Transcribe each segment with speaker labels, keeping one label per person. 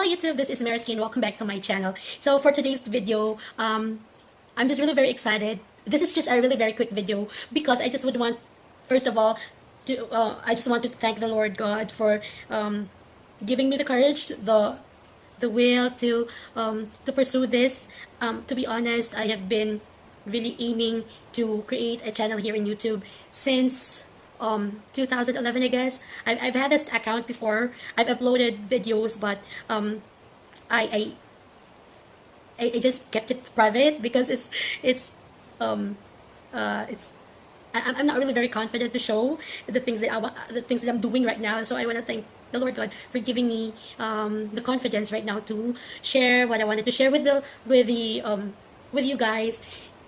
Speaker 1: YouTube, this is Mariski and welcome back to my channel. So for today's video, I'm just really very excited. This is just a really very quick video because I just would want, first of all, I just want to thank the Lord God for giving me the courage, the will to pursue this. To be honest, I have been really aiming to create a channel here in YouTube since 2011, I guess. I've had this account before. I've uploaded videos, but I, I just kept it private because I'm not really very confident to show the things that I'm doing right now. So I want to thank the Lord God for giving me the confidence right now to share what I wanted to share with you guys.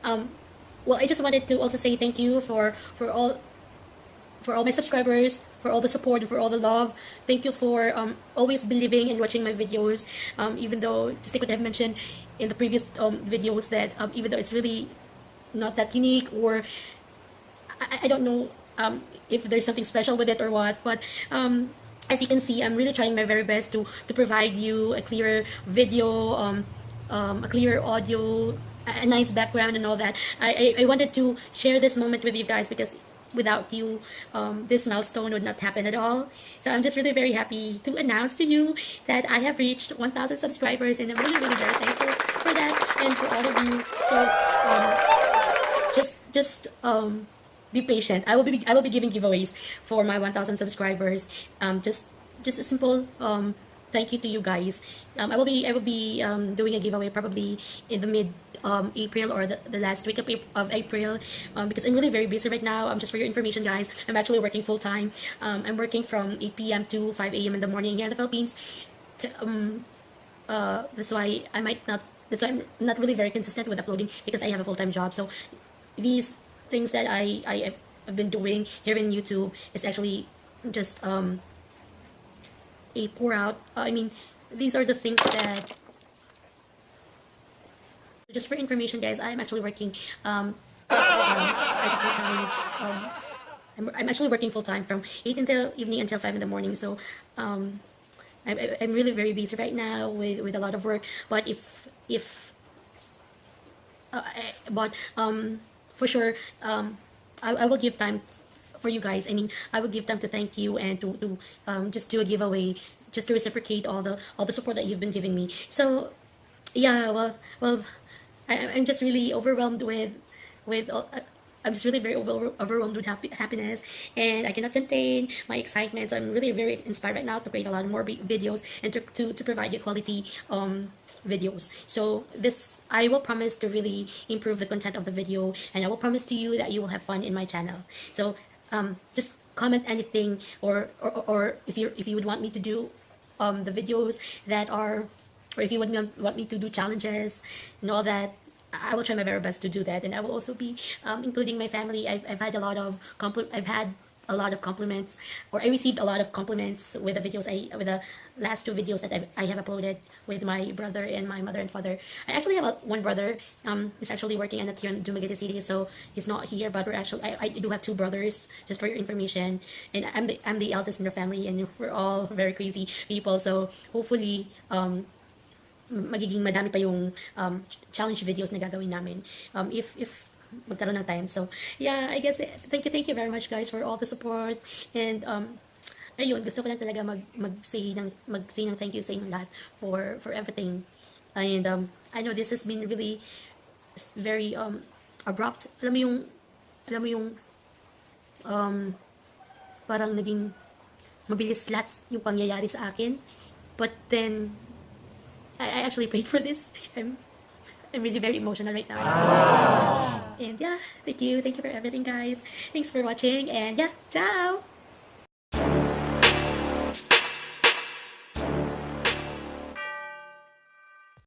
Speaker 1: Well, I just wanted to also say thank you for all my subscribers, for all the support, and for all the love. Thank you for always believing and watching my videos, even though, just like what I've mentioned in the previous videos, that even though it's really not that unique, or I don't know if there's something special with it or what, but as you can see, I'm really trying my very best to provide you a clearer video, a clearer audio, a nice background and all that. I wanted to share this moment with you guys because without you, this milestone would not happen at all. So I'm just really very happy to announce to you that I have reached 1,000 subscribers, and I'm really very thankful for that and for all of you. So just be patient. I will be giving giveaways for my 1,000 subscribers. Just a simple thank you to you guys. I will be doing a giveaway probably in the mid April or the last week of April, because I'm really very busy right now. Just for your information, guys, I'm actually working full time. I'm working from 8 p.m. to 5 a.m. in the morning here in the Philippines. That's why I'm not really very consistent with uploading because I have a full-time job. So these things that I've been doing here in YouTube is actually just a pour out. I mean, these are the things that, just for information, guys, I'm actually working as a full-time. I'm actually working full-time from 8 in the evening until 5 in the morning. So I'm really very busy right now with a lot of work. But for sure, I will give time for you guys. I mean, I will give time to thank you and to just do a giveaway, just to reciprocate all the support that you've been giving me. So yeah, well, I'm just really overwhelmed I'm just really very overwhelmed with happiness, and I cannot contain my excitement. So I'm really very inspired right now to create a lot more videos and to provide you quality videos. So I will promise to really improve the content of the video, and I will promise to you that you will have fun in my channel. So just comment anything, or if you would want me to do the videos that are, or if you would want me to do challenges and all that, I will try my very best to do that. And I will also be including my family. I've had a lot of compliments, or I received a lot of compliments with the videos with the last two videos that I have uploaded with my brother and my mother and father. I actually have one brother. He's actually working in Dumaguete City, so he's not here. But I do have two brothers, just for your information. And I'm the eldest in the family, and we're all very crazy people. So hopefully magiging madami pa yung challenge videos na gagawin namin if magkaroon ng time. So yeah, I guess thank you very much, guys, for all the support. And ayun, gusto ko lang talaga mag-say ng thank you sa inyong lahat for everything. And I know this has been really very abrupt. Alam mo yung parang naging mabilis lahat yung pangyayari sa akin. But then I actually prayed for this. I'm really very emotional right now. And yeah, thank you for everything, guys. Thanks for watching, and yeah, ciao!